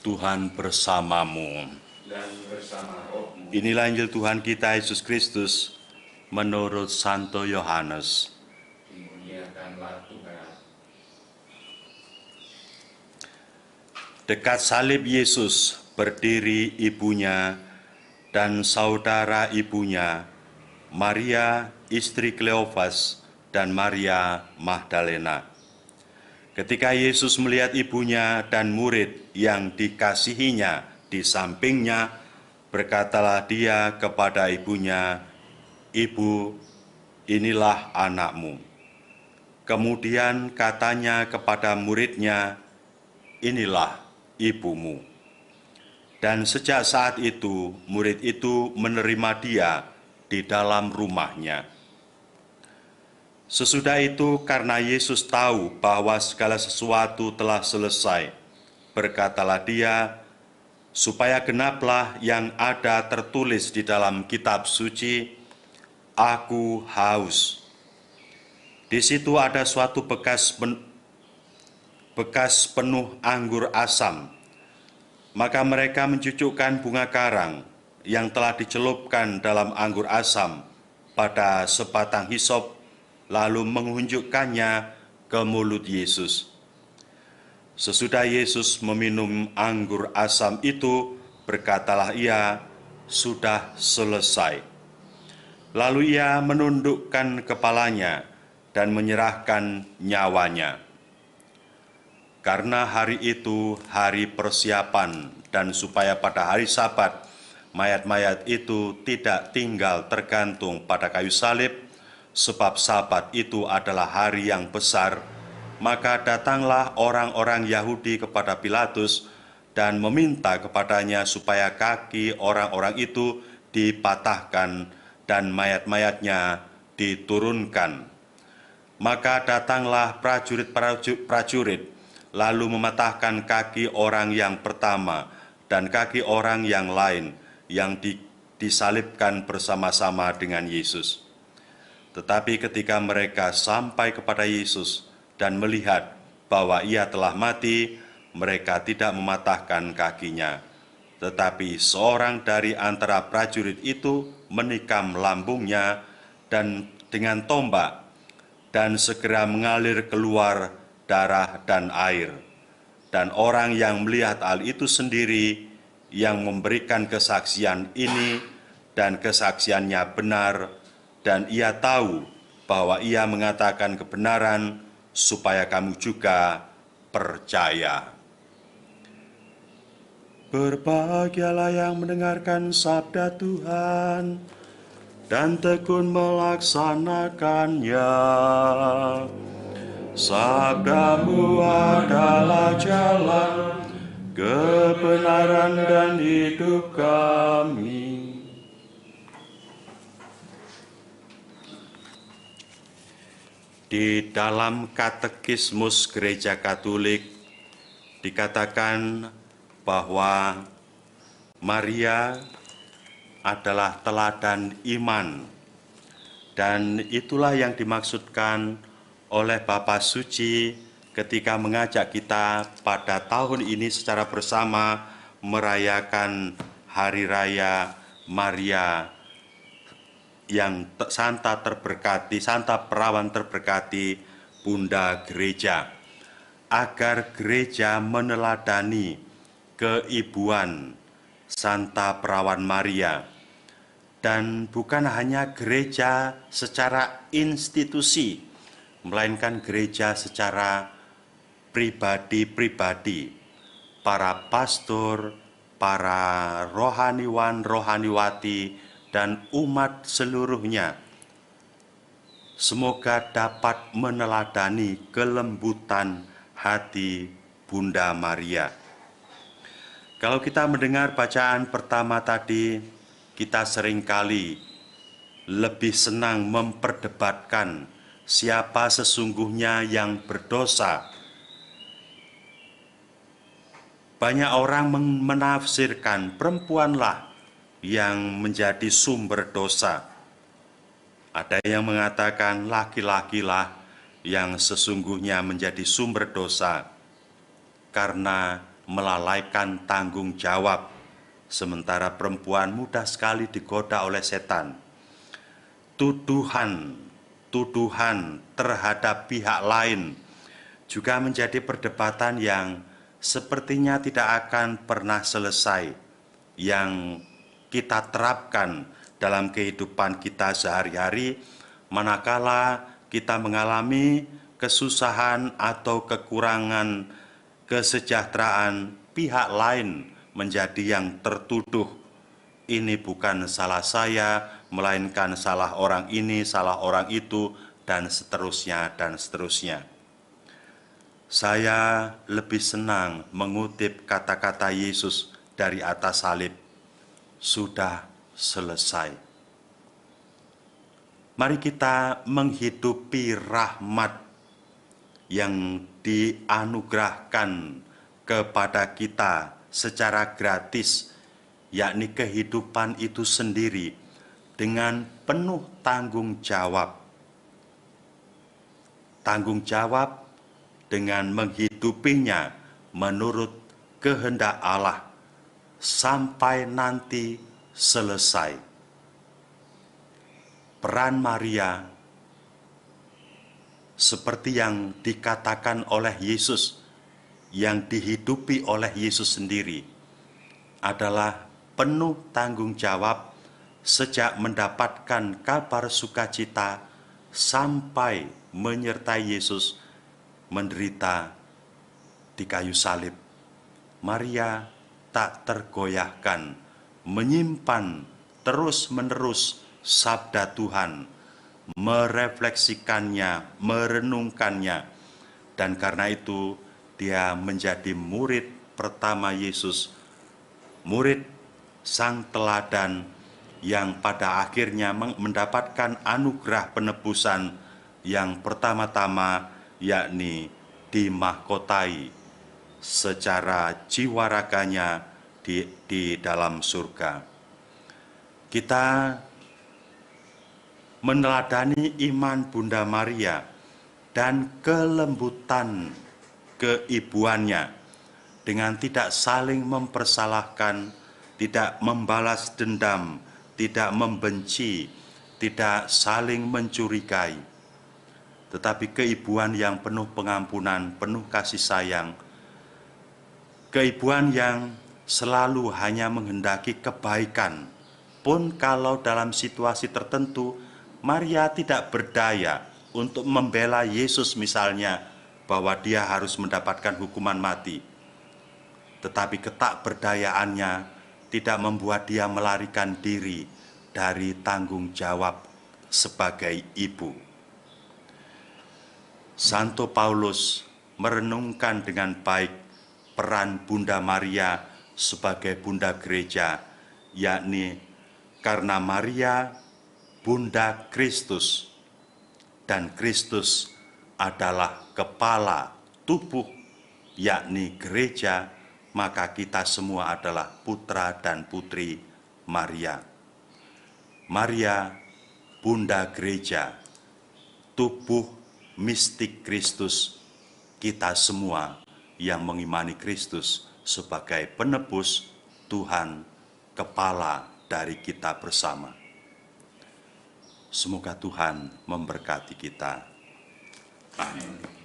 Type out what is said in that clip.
Tuhan bersamamu. Dan bersama rohmu. Inilah Injil Tuhan kita Yesus Kristus menurut Santo Yohanes. Dimuliakanlah Tuhan. Dekat salib Yesus berdiri ibunya dan saudara ibunya, Maria istri Kleofas dan Maria Magdalena. Ketika Yesus melihat ibunya dan murid yang dikasihinya di sampingnya, berkatalah dia kepada ibunya, "Ibu, inilah anakmu." Kemudian katanya kepada muridnya, "Inilah ibumu." Dan sejak saat itu, murid itu menerima dia di dalam rumahnya. Sesudah itu, karena Yesus tahu bahwa segala sesuatu telah selesai, berkatalah dia, supaya genaplah yang ada tertulis di dalam kitab suci, "Aku haus." Di situ ada suatu bekas penuh anggur asam. Maka mereka mencucukkan bunga karang yang telah dicelupkan dalam anggur asam pada sebatang hisop, lalu menghunjukkannya ke mulut Yesus. Sesudah Yesus meminum anggur asam itu, berkatalah ia, "Sudah selesai." Lalu ia menundukkan kepalanya dan menyerahkan nyawanya. Karena hari itu hari persiapan, dan supaya pada hari Sabat mayat-mayat itu tidak tinggal tergantung pada kayu salib, sebab Sabat itu adalah hari yang besar, maka datanglah orang-orang Yahudi kepada Pilatus dan meminta kepadanya supaya kaki orang-orang itu dipatahkan dan mayat-mayatnya diturunkan. Maka datanglah prajurit lalu mematahkan kaki orang yang pertama dan kaki orang yang lain yang disalibkan bersama-sama dengan Yesus. Tetapi ketika mereka sampai kepada Yesus dan melihat bahwa ia telah mati, mereka tidak mematahkan kakinya. Tetapi seorang dari antara prajurit itu menikam lambungnya dan dengan tombak, dan segera mengalir keluar darah dan air. Dan orang yang melihat hal itu sendiri, yang memberikan kesaksian ini, dan kesaksiannya benar, dan ia tahu bahwa ia mengatakan kebenaran, supaya kamu juga percaya. Berbahagialah yang mendengarkan sabda Tuhan dan tekun melaksanakannya. Sabdamu adalah jalan, kebenaran dan hidup kami. Di dalam Katekismus Gereja Katolik dikatakan bahwa Maria adalah teladan iman, dan itulah yang dimaksudkan oleh Bapa Suci ketika mengajak kita pada tahun ini secara bersama merayakan Hari Raya Maria yang Santa terberkati, Santa Perawan terberkati, Bunda Gereja, agar gereja meneladani keibuan Santa Perawan Maria, dan bukan hanya gereja secara institusi, melainkan gereja secara pribadi-pribadi, para pastor, para rohaniwan, rohaniwati, dan umat seluruhnya. Semoga dapat meneladani kelembutan hati Bunda Maria. Kalau kita mendengar bacaan pertama tadi, kita seringkali lebih senang memperdebatkan siapa sesungguhnya yang berdosa. Banyak orang menafsirkan perempuanlah yang menjadi sumber dosa. Ada yang mengatakan laki-lakilah yang sesungguhnya menjadi sumber dosa, karena melalaikan tanggung jawab, sementara perempuan mudah sekali digoda oleh setan. Tuduhan terhadap pihak lain juga menjadi perdebatan yang sepertinya tidak akan pernah selesai, yang kita terapkan dalam kehidupan kita sehari-hari manakala kita mengalami kesusahan atau kekurangan kesejahteraan pihak lain menjadi yang tertuduh. Ini bukan salah saya, melainkan salah orang ini, salah orang itu, dan seterusnya, dan seterusnya. Saya lebih senang mengutip kata-kata Yesus dari atas salib, sudah selesai. Mari kita menghidupi rahmat yang dianugerahkan kepada kita secara gratis, yakni kehidupan itu sendiri dengan penuh tanggung jawab. Tanggung jawab dengan menghidupinya menurut kehendak Allah sampai nanti selesai. Peran Maria seperti yang dikatakan oleh Yesus, yang dihidupi oleh Yesus sendiri, adalah penuh tanggung jawab sejak mendapatkan kabar sukacita sampai menyertai Yesus menderita di kayu salib. Maria tak tergoyahkan, menyimpan terus-menerus sabda Tuhan, merefleksikannya, merenungkannya, dan karena itu dia menjadi murid pertama Yesus, murid sang teladan yang pada akhirnya mendapatkan anugerah penebusan yang pertama-tama, yakni dimahkotai secara jiwa raganya di dalam surga. Kita meneladani iman Bunda Maria dan kelembutan keibuannya dengan tidak saling mempersalahkan, tidak membalas dendam, tidak membenci, tidak saling mencurigai, tetapi keibuan yang penuh pengampunan, penuh kasih sayang, keibuan yang selalu hanya menghendaki kebaikan, pun kalau dalam situasi tertentu Maria tidak berdaya untuk membela Yesus misalnya, bahwa dia harus mendapatkan hukuman mati. Tetapi ketakberdayaannya tidak membuat dia melarikan diri dari tanggung jawab sebagai ibu. Santo Paulus merenungkan dengan baik peran Bunda Maria sebagai Bunda Gereja, yakni karena Maria Bunda Kristus, dan Kristus adalah kepala tubuh, yakni gereja, maka kita semua adalah putra dan putri Maria. Maria, Bunda Gereja, tubuh mistik Kristus, kita semua yang mengimani Kristus sebagai penebus, Tuhan, kepala dari kita bersama. Semoga Tuhan memberkati kita. Amin.